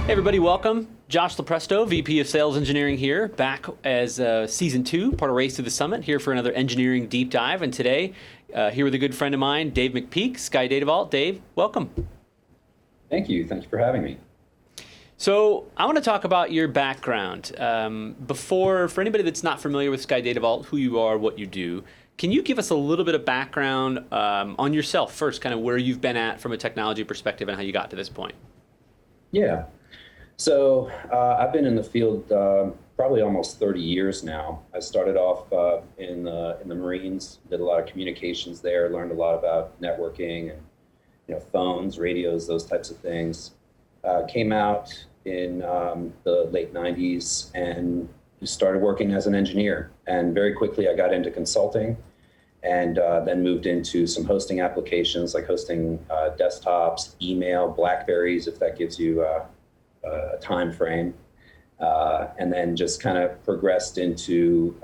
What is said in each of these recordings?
Hey everybody, welcome. Josh Lupresto, VP of Sales Engineering here, back as Season 2, part of Race to the Summit, here for another engineering deep dive. And today, here with a good friend of mine, Dave McPeak, Sky Data Vault. Dave, welcome. Thank you. Thank you for having me. So I want to talk about your background. For anybody that's not familiar with Sky Data Vault, who you are, what you do, can you give us a little bit of background on yourself first, kind of where you've been at from a technology perspective and how you got to this point? Yeah. So I've been in the field probably almost 30 years now. I started off in the Marines, did a lot of communications there, learned a lot about networking and phones, radios, those types of things. Came out in the late 90s and started working as an engineer. And very quickly I got into consulting and then moved into some hosting applications like hosting desktops, email, BlackBerries, if that gives you a time frame, and then just kind of progressed into,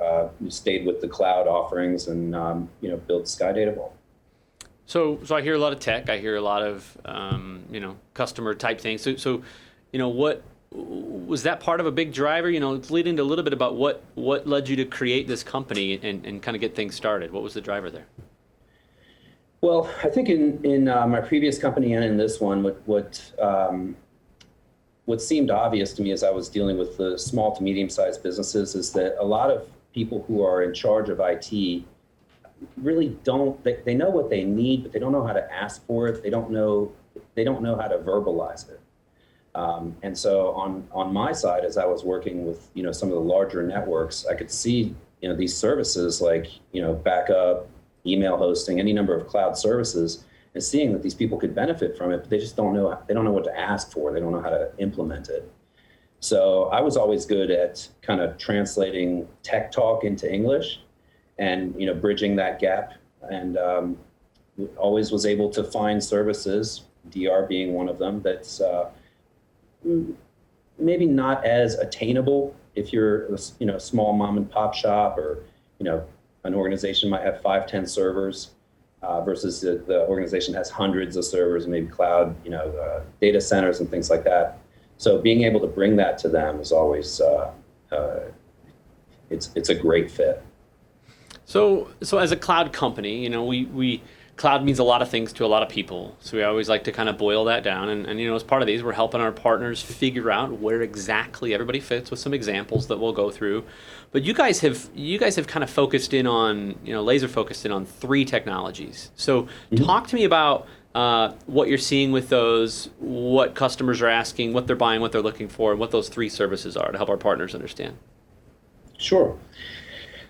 stayed with the cloud offerings and, built Sky Data Vault. So I hear a lot of tech. I hear a lot of, customer type things. So, what was that part of a big driver? It's leading to a little bit about what led you to create this company and kind of get things started. What was the driver there? Well, I think in my previous company and in this one, what seemed obvious to me as I was dealing with the small to medium-sized businesses is that a lot of people who are in charge of IT really they know what they need, but they don't know how to ask for it. They don't know how to verbalize it. And so on my side, as I was working with some of the larger networks, I could see these services like backup, email hosting, any number of cloud services, and seeing that these people could benefit from it, but they just don't know what to ask for. They don't know how to implement it. So I was always good at kind of translating tech talk into English and bridging that gap, and always was able to find services, DR being one of them, that's maybe not as attainable if you're a small mom and pop shop, or an organization might have 5-10 servers. Versus the organization has hundreds of servers, maybe cloud, data centers and things like that. So being able to bring that to them is always, it's a great fit. So as a cloud company, we cloud means a lot of things to a lot of people. So we always like to kind of boil that down. And as part of these, we're helping our partners figure out where exactly everybody fits with some examples that we'll go through. But you guys have kind of focused in on, laser focused in on 3 technologies. So talk to me about what you're seeing with those, what customers are asking, what they're buying, what they're looking for, and what those 3 services are to help our partners understand. Sure.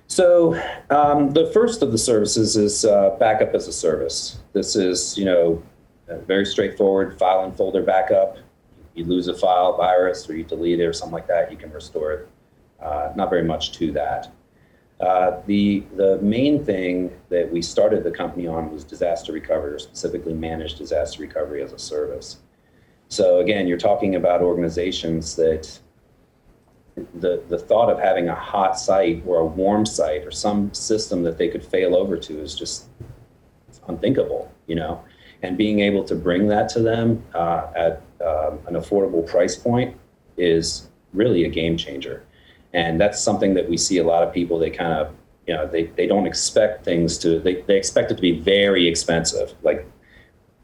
So the first of the services is backup as a service. This is, very straightforward file and folder backup. You lose a file, virus, or you delete it or something like that, you can restore it. Not very much to that. The main thing that we started the company on was disaster recovery, or specifically managed disaster recovery as a service. So again, you're talking about organizations that the thought of having a hot site or a warm site or some system that they could fail over to is just unthinkable, and being able to bring that to them at an affordable price point is really a game changer. And that's something that we see a lot of people, they kind of, they don't expect things they expect it to be very expensive. Like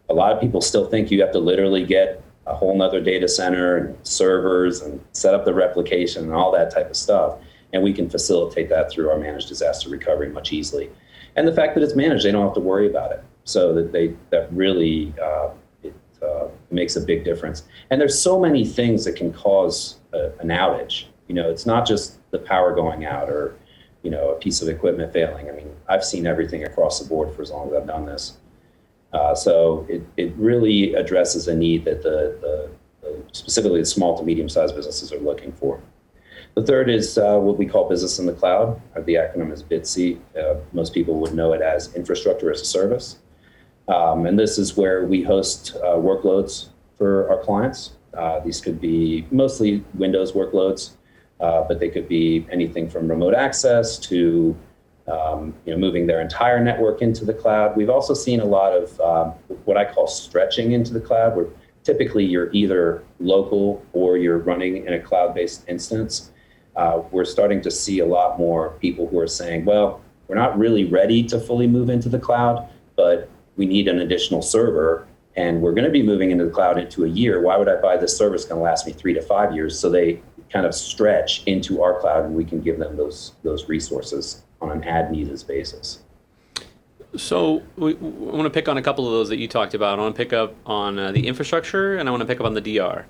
a lot of people still think you have to literally get a whole nother data center and servers and set up the replication and all that type of stuff. And we can facilitate that through our managed disaster recovery much easily. And the fact that it's managed, they don't have to worry about it. So that really makes a big difference. And there's so many things that can cause an outage. It's not just the power going out or, a piece of equipment failing. I mean, I've seen everything across the board for as long as I've done this. So it really addresses a need that specifically the small to medium-sized businesses are looking for. The third is what we call business in the cloud. The acronym is BITC. Most people would know it as infrastructure as a service. And this is where we host workloads for our clients. These could be mostly Windows workloads, but they could be anything from remote access to moving their entire network into the cloud. We've also seen a lot of what I call stretching into the cloud, where typically you're either local or you're running in a cloud-based instance. We're starting to see a lot more people who are saying, well, we're not really ready to fully move into the cloud, but we need an additional server, and we're going to be moving into the cloud into a year. Why would I buy this server? It's going to last me 3 to 5 years. So they kind of stretch into our cloud, and we can give them those resources on an as-needed basis. So I want to pick on a couple of those that you talked about. I want to pick up on the infrastructure, and I want to pick up on the DR.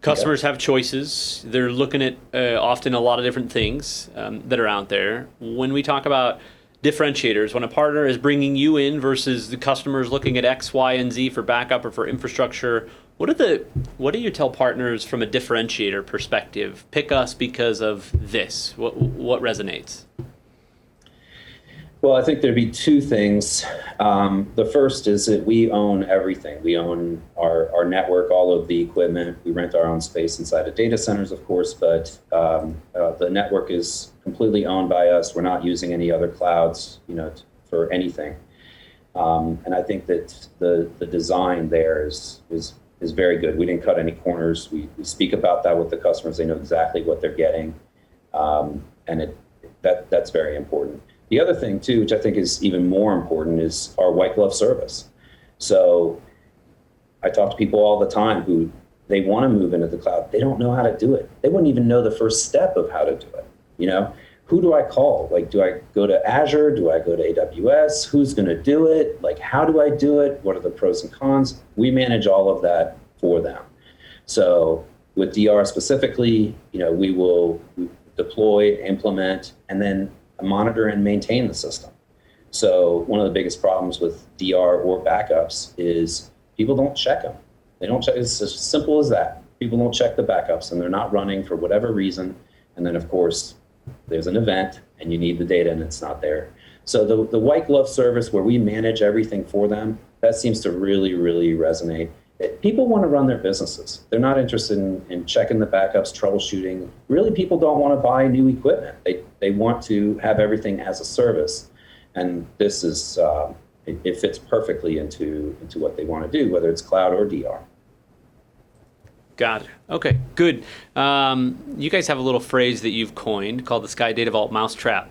Customers have choices. They're looking at often a lot of different things that are out there. When we talk about differentiators, when a partner is bringing you in versus the customers looking at X, Y, and Z for backup or for infrastructure, what do you tell partners from a differentiator perspective? Pick us because of this. What resonates? Well, I think there'd be two things. The first is that we own everything. We own our network, all of the equipment. We rent our own space inside of data centers, of course, but the network is completely owned by us. We're not using any other clouds, for anything. And I think that the design there is very good. We didn't cut any corners. We speak about that with the customers. They know exactly what they're getting, and that's very important. The other thing, too, which I think is even more important, is our white glove service. So I talk to people all the time who they want to move into the cloud. They don't know how to do it. They wouldn't even know the first step of how to do it. Who do I call? Like, do I go to Azure? Do I go to AWS? Who's going to do it? Like, how do I do it? What are the pros and cons? We manage all of that for them. So with DR specifically, we will deploy, implement, and then monitor and maintain the system. So one of the biggest problems with DR or backups is people don't check them. They don't check. It's as simple as that. People don't check the backups, and they're not running for whatever reason. And then, of course, there's an event, and you need the data, and it's not there. So the white glove service where we manage everything for them, that seems to really, really resonate. People want to run their businesses. They're not interested in checking the backups, troubleshooting. Really, people don't want to buy new equipment. They want to have everything as a service. And this is, it fits perfectly into what they want to do, whether it's cloud or DR. Got it. Okay, good. You guys have a little phrase that you've coined called the Sky Data Vault Mousetrap.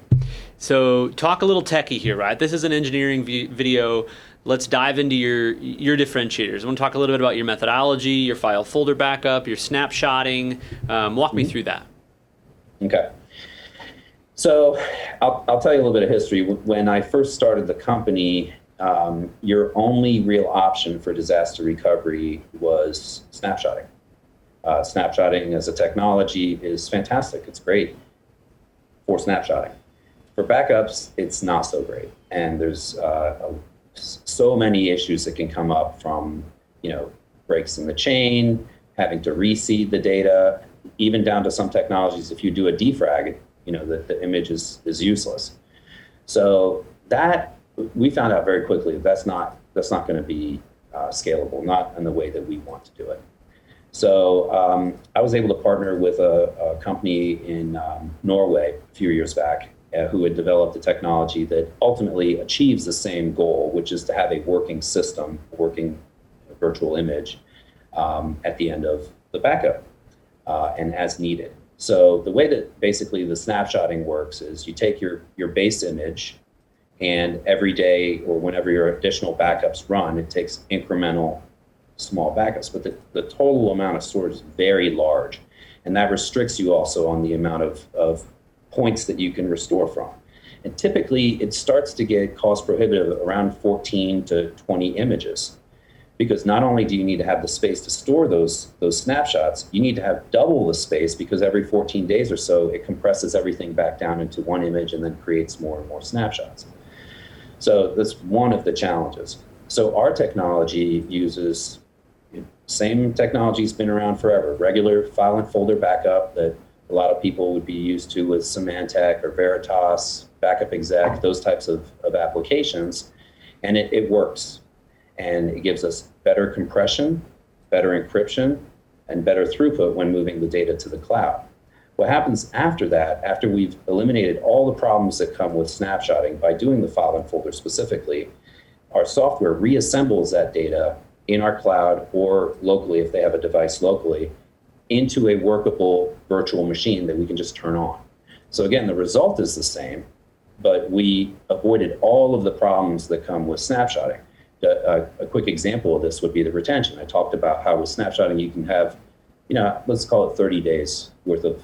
So talk a little techie here, right? This is an engineering video. Let's dive into your differentiators. I want to talk a little bit about your methodology, your file folder backup, your snapshotting. Walk me through that. Okay. So I'll tell you a little bit of history. When I first started the company, your only real option for disaster recovery was snapshotting. Snapshotting as a technology is fantastic. It's great for snapshotting. For backups, it's not so great. And there's so many issues that can come up from, breaks in the chain, having to reseed the data, even down to some technologies. If you do a defrag, the image is useless. So that we found out very quickly that's not going to be scalable, not in the way that we want to do it. So I was able to partner with a company in Norway a few years back who had developed a technology that ultimately achieves the same goal, which is to have a working system, working virtual image at the end of the backup and as needed. So the way that basically the snapshotting works is you take your base image, and every day or whenever your additional backups run, it takes incremental small backups, but the total amount of storage is very large. And that restricts you also on the amount of points that you can restore from. And typically it starts to get cost prohibitive around 14 to 20 images, because not only do you need to have the space to store those snapshots, you need to have double the space, because every 14 days or so, it compresses everything back down into one image and then creates more and more snapshots. So that's one of the challenges. So our technology uses same technology's been around forever, regular file and folder backup that a lot of people would be used to with Symantec or Veritas, Backup Exec, those types of applications. And it works. And it gives us better compression, better encryption, and better throughput when moving the data to the cloud. What happens after that, after we've eliminated all the problems that come with snapshotting by doing the file and folder specifically, our software reassembles that data in our cloud or locally if they have a device locally into a workable virtual machine that we can just turn on. So again, the result is the same, but we avoided all of the problems that come with snapshotting. A quick example of this would be the retention. I talked about how with snapshotting you can have, let's call it 30 days worth of,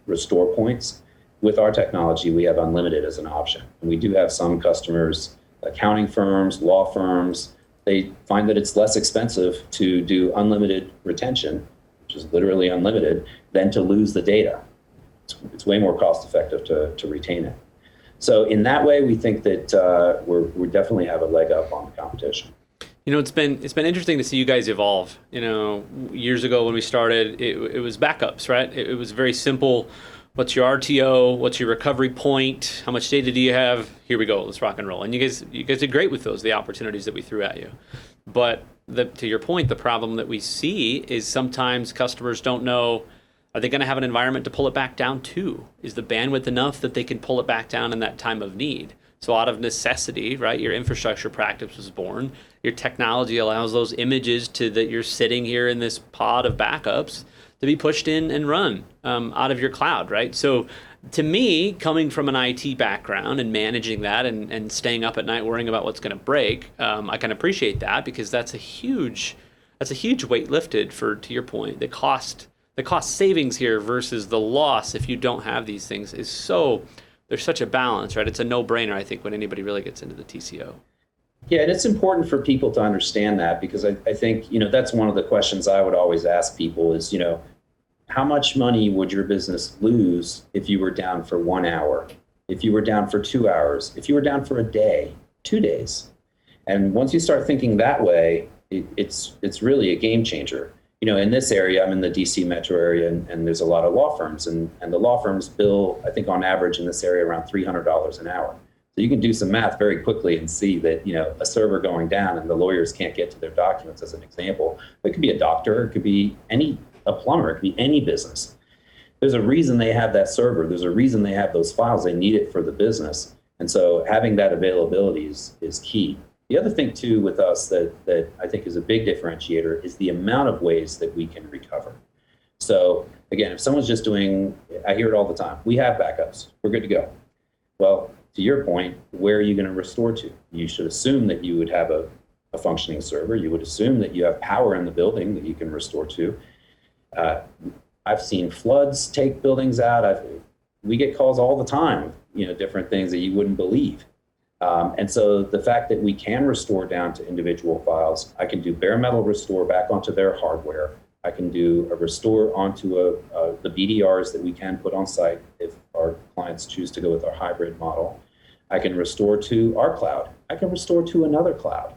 restore points. With our technology, we have unlimited as an option. And we do have some customers, accounting firms, law firms, they find that it's less expensive to do unlimited retention, which is literally unlimited, than to lose the data. It's way more cost effective to retain it. So in that way, we think that we definitely have a leg up on the competition. It's been interesting to see you guys evolve. Years ago when we started, it was backups, right? It was very simple. What's your RTO? What's your recovery point? How much data do you have? Here we go. Let's rock and roll. And you guys did great with those, the opportunities that we threw at you. But to your point, the problem that we see is sometimes customers don't know, are they going to have an environment to pull it back down to? Is the bandwidth enough that they can pull it back down in that time of need? So out of necessity, right, your infrastructure practice was born. Your technology allows those images that you're sitting here in this pod of backups to be pushed in and run out of your cloud, right? So to me, coming from an IT background and managing that and staying up at night worrying about what's going to break, I can appreciate that because that's a huge weight lifted to your point. The cost savings here versus the loss if you don't have these things there's such a balance, right? It's a no-brainer, I think, when anybody really gets into the TCO. Yeah, and it's important for people to understand that because I think, that's one of the questions I would always ask people is, how much money would your business lose if you were down for 1 hour, if you were down for 2 hours, if you were down for a day, 2 days? And once you start thinking that way, it's really a game changer. In this area, I'm in the DC metro area, and there's a lot of law firms, and the law firms bill, I think on average in this area, around $300 an hour. So you can do some math very quickly and see that, a server going down and the lawyers can't get to their documents as an example. It could be a doctor, it could be a plumber, it could be any business. There's a reason they have that server. There's a reason they have those files. They need it for the business. And so having that availability is key. The other thing too with us that I think is a big differentiator is the amount of ways that we can recover. So again, if someone's just I hear it all the time, we have backups, we're good to go. Well, to your point, where are you going to restore to? You should assume that you would have a functioning server. You would assume that you have power in the building that you can restore to. I've seen floods take buildings out. We get calls all the time, different things that you wouldn't believe. And so the fact that we can restore down to individual files, I can do bare metal restore back onto their hardware. I can do a restore onto the BDRs that we can put on site if our clients choose to go with our hybrid model. I can restore to our cloud. I can restore to another cloud.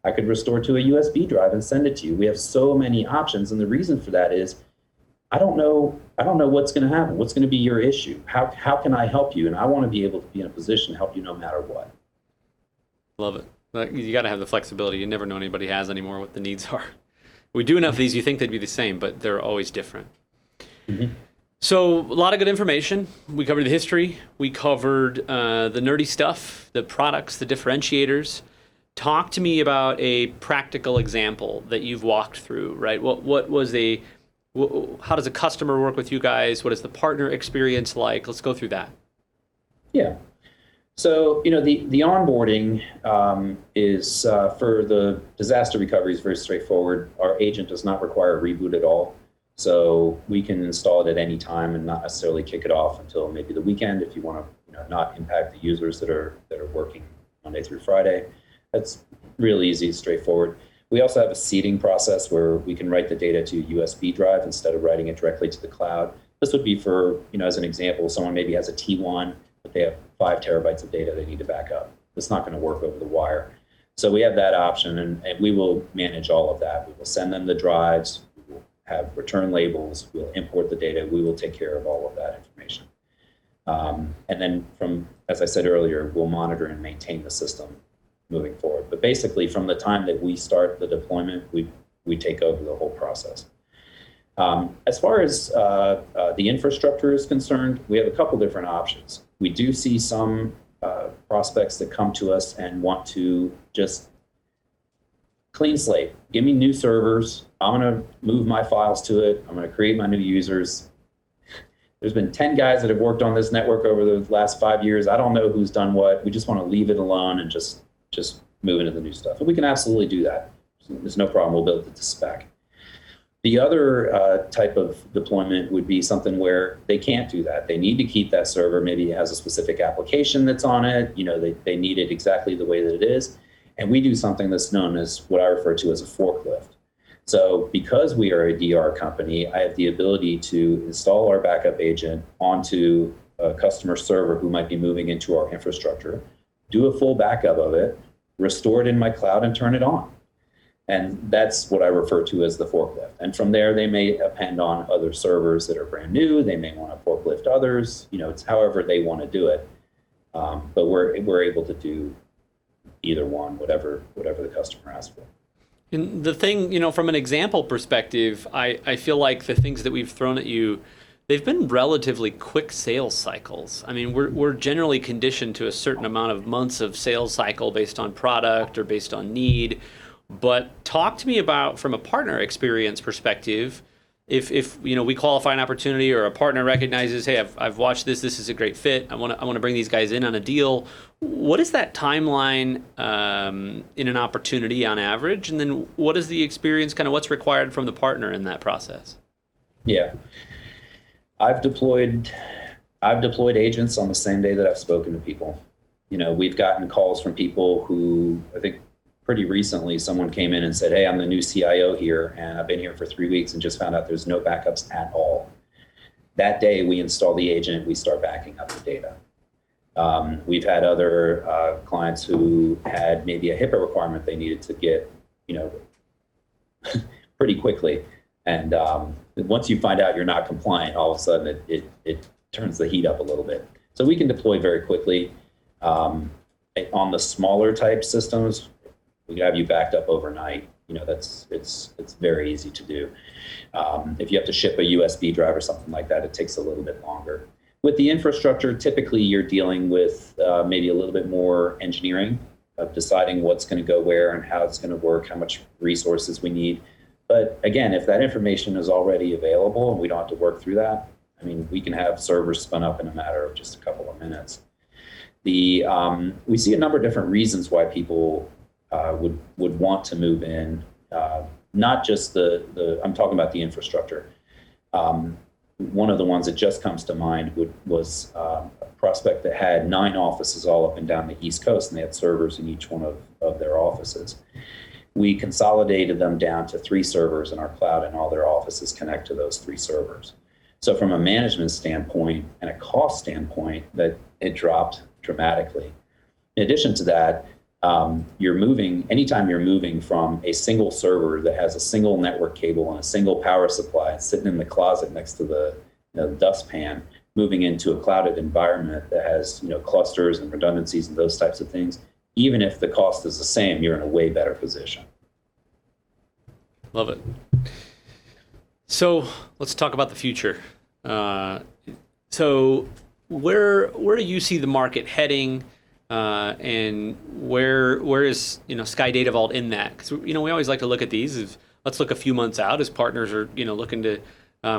I could restore to a USB drive and send it to you. We have so many options, and the reason for that is I don't know what's going to happen. What's going to be your issue? How can I help you? And I want to be able to be in a position to help you no matter what. Love it. You got to have the flexibility. You never know anybody has anymore what the needs are. We do enough of these, you think they'd be the same, but they're always different. Mm-hmm. So a lot of good information. We covered the history. We covered the nerdy stuff, the products, the differentiators. Talk to me about a practical example that you've walked through, right? How does a customer work with you guys? What is the partner experience like? Let's go through that. Yeah. So, the onboarding is for the disaster recovery is very straightforward. Our agent does not require a reboot at all. So we can install it at any time and not necessarily kick it off until maybe the weekend if you want to not impact the users that are working Monday through Friday. That's really easy, straightforward. We also have a seeding process where we can write the data to a USB drive instead of writing it directly to the cloud. This would be for, as an example, someone maybe has a T1, but they have 5 terabytes of data they need to back up. It's not going to work over the wire. So we have that option, and we will manage all of that. We will send them the drives, we will have return labels, we'll import the data, we will take care of all of that information. And then as I said earlier, we'll monitor and maintain the system moving forward. But basically, from the time that we start the deployment, we take over the whole process. As far as the infrastructure is concerned, we have a couple different options. We do see some prospects that come to us and want to just clean slate. Give me new servers. I'm going to move my files to it. I'm going to create my new users. There's been 10 guys that have worked on this network over the last 5 years. I don't know who's done what. We just want to leave it alone and just move into the new stuff. And we can absolutely do that. There's no problem. We'll build it to spec. The other type of deployment would be something where they can't do that. They need to keep that server. Maybe it has a specific application that's on it. They need it exactly the way that it is. And we do something that's known as what I refer to as a forklift. So because we are a DR company, I have the ability to install our backup agent onto a customer server who might be moving into our infrastructure, do a full backup of it, restore it in my cloud, and turn it on. And that's what I refer to as the forklift. And from there, they may append on other servers that are brand new. They may want to forklift others. It's however they want to do it. But we're able to do either one, whatever the customer asks for. And the thing, from an example perspective, I feel like the things that we've thrown at you, they've been relatively quick sales cycles. I mean, we're generally conditioned to a certain amount of months of sales cycle based on product or based on need. But talk to me about, from a partner experience perspective, if we qualify an opportunity or a partner recognizes, hey, I've watched this is a great fit. I want to bring these guys in on a deal. What is that timeline in an opportunity on average? And then what is the experience, kind of what's required from the partner in that process? Yeah. I've deployed agents on the same day that I've spoken to people. We've gotten calls from people who, I think pretty recently, someone came in and said, hey, I'm the new CIO here, and I've been here for 3 weeks and just found out there's no backups at all. That day, we install the agent, we start backing up the data. We've had other clients who had maybe a HIPAA requirement they needed to get, pretty quickly. And once you find out you're not compliant, all of a sudden it turns the heat up a little bit. So we can deploy very quickly. On the smaller type systems, we can have you backed up overnight. It's very easy to do. If you have to ship a USB drive or something like that, it takes a little bit longer. With the infrastructure, typically you're dealing with maybe a little bit more engineering of deciding what's going to go where and how it's going to work, how much resources we need. But again, if that information is already available and we don't have to work through that, we can have servers spun up in a matter of just a couple of minutes. We see a number of different reasons why people would want to move in, not just I'm talking about the infrastructure. One of the ones that just comes to mind was a prospect that had 9 offices all up and down the East Coast, and they had servers in each one of their offices. We consolidated them down to 3 servers in our cloud, and all their offices connect to those 3 servers. So from a management standpoint and a cost standpoint, that it dropped dramatically. In addition to that, anytime you're moving from a single server that has a single network cable and a single power supply sitting in the closet next to the dustpan, moving into a clouded environment that has clusters and redundancies and those types of things, even if the cost is the same, you're in a way better position. Love it. So let's talk about the future. So where do you see the market heading? And where is Sky Data Vault in that? Because we always like to look at these. Let's look a few months out as partners are looking to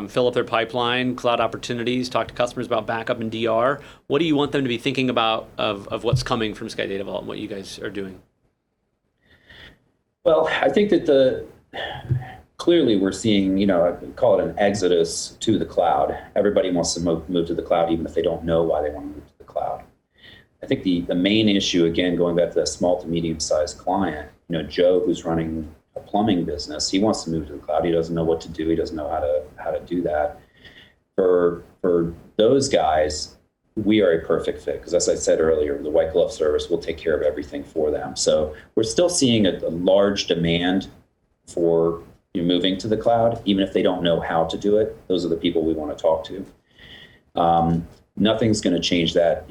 fill up their pipeline, cloud opportunities, talk to customers about backup and DR. What do you want them to be thinking about of what's coming from Sky Data Vault and what you guys are doing? Well, I think that clearly we're seeing, I call it an exodus to the cloud. Everybody wants to move to the cloud, even if they don't know why they want to move to the cloud. I think the main issue, again, going back to that small to medium-sized client, Joe, who's running a plumbing business, he wants to move to the cloud. He doesn't know what to do. He doesn't know how to do that. For those guys, we are a perfect fit because, as I said earlier, the white glove service will take care of everything for them. So we're still seeing a large demand for moving to the cloud, even if they don't know how to do it. Those are the people we want to talk to. Nothing's going to change that,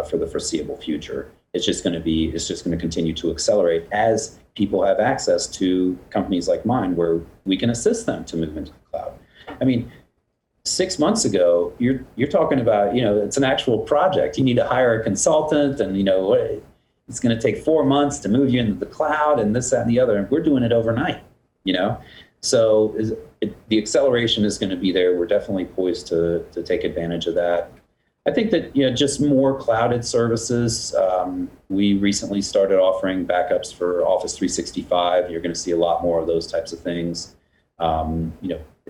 for the foreseeable future. It's just going to continue to accelerate as people have access to companies like mine, where we can assist them to move into the cloud. 6 months ago, you're talking about, it's an actual project. You need to hire a consultant, and it's going to take 4 months to move you into the cloud and this, that, and the other. And we're doing it overnight, So the acceleration is going to be there. We're definitely poised to take advantage of that. I think that, just more clouded services. We recently started offering backups for Office 365. You're going to see a lot more of those types of things.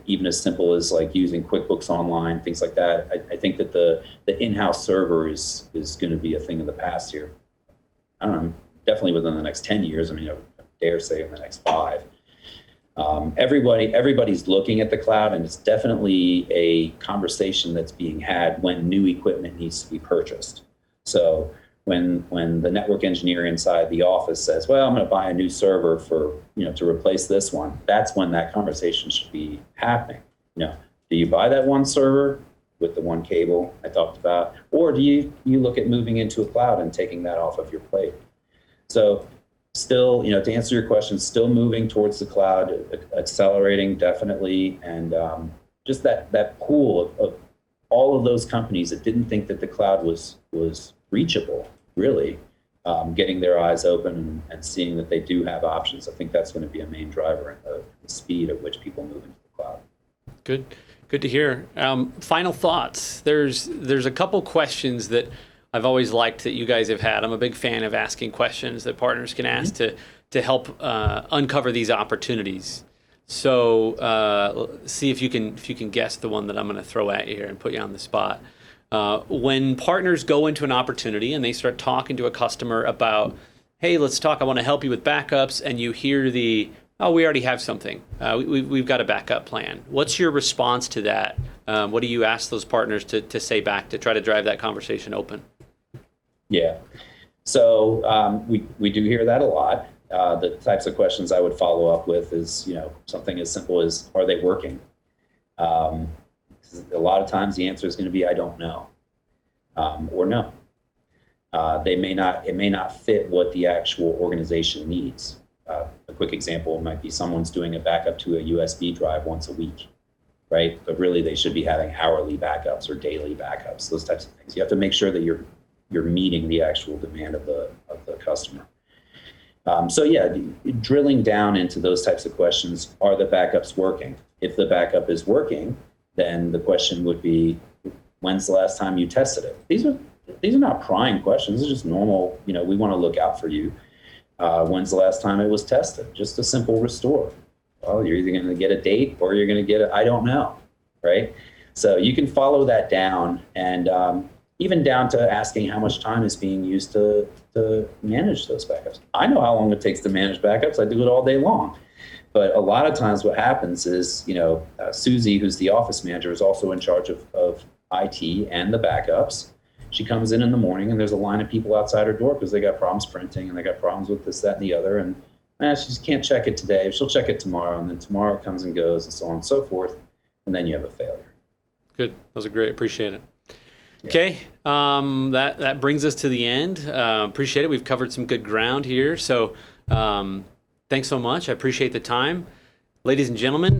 Even as simple as like using QuickBooks Online, things like that. I think that the in-house server is going to be a thing of the past here. I don't know, definitely within the next 10 years. I mean, I dare say in the next 5. Everybody's looking at the cloud, and it's definitely a conversation that's being had when new equipment needs to be purchased. So when the network engineer inside the office says, well, I'm going to buy a new server for, to replace this one, that's when that conversation should be happening. Do you buy that one server with the one cable I talked about, or do you look at moving into a cloud and taking that off of your plate? So still, to answer your question, still moving towards the cloud, accelerating definitely, and just that pool of all of those companies that didn't think that the cloud was reachable, really, getting their eyes open and seeing that they do have options. I think that's going to be a main driver in the speed at which people move into the cloud. Good to hear. Final thoughts. There's a couple questions that I've always liked that you guys have had. I'm a big fan of asking questions that partners can ask to help uncover these opportunities. So see if you can guess the one that I'm going to throw at you here and put you on the spot. When partners go into an opportunity and they start talking to a customer about, hey, let's talk, I want to help you with backups, and you hear oh, we already have something. We've got a backup plan. What's your response to that? What do you ask those partners to say back to try to drive that conversation open? Yeah. So we do hear that a lot. The types of questions I would follow up with is, something as simple as, are they working? A lot of times the answer is going to be, I don't know, or no. It may not fit what the actual organization needs. A quick example might be someone's doing a backup to a USB drive once a week, right? But really they should be having hourly backups or daily backups, those types of things. You have to make sure that you're meeting the actual demand of the customer. Drilling down into those types of questions, are the backups working? If the backup is working, then the question would be, when's the last time you tested it? These are not prying questions. These are just normal, we want to look out for you. When's the last time it was tested? Just a simple restore. Well, you're either going to get a date or you're going to get I don't know, right? So you can follow that down, and even down to asking how much time is being used to manage those backups. I know how long it takes to manage backups. I do it all day long. But a lot of times what happens is, Susie, who's the office manager, is also in charge of IT and the backups. She comes in the morning and there's a line of people outside her door because they got problems printing and they got problems with this, that, and the other. And she just can't check it today. She'll check it tomorrow. And then tomorrow it comes and goes and so on and so forth. And then you have a failure. Good. Those are great. Appreciate it. Yeah. Okay. That brings us to the end. Appreciate it. We've covered some good ground here. So thanks so much. I appreciate the time. Ladies and gentlemen,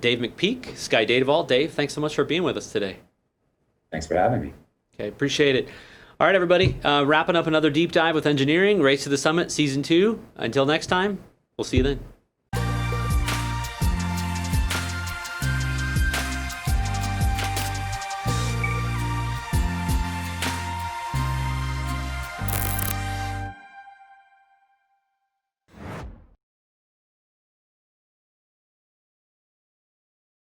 Dave McPeak, Sky Data Vault. Dave, thanks so much for being with us today. Thanks for having me. Okay, appreciate it. All right, everybody, wrapping up another deep dive with engineering, Race to the Summit, Season 2. Until next time, we'll see you then.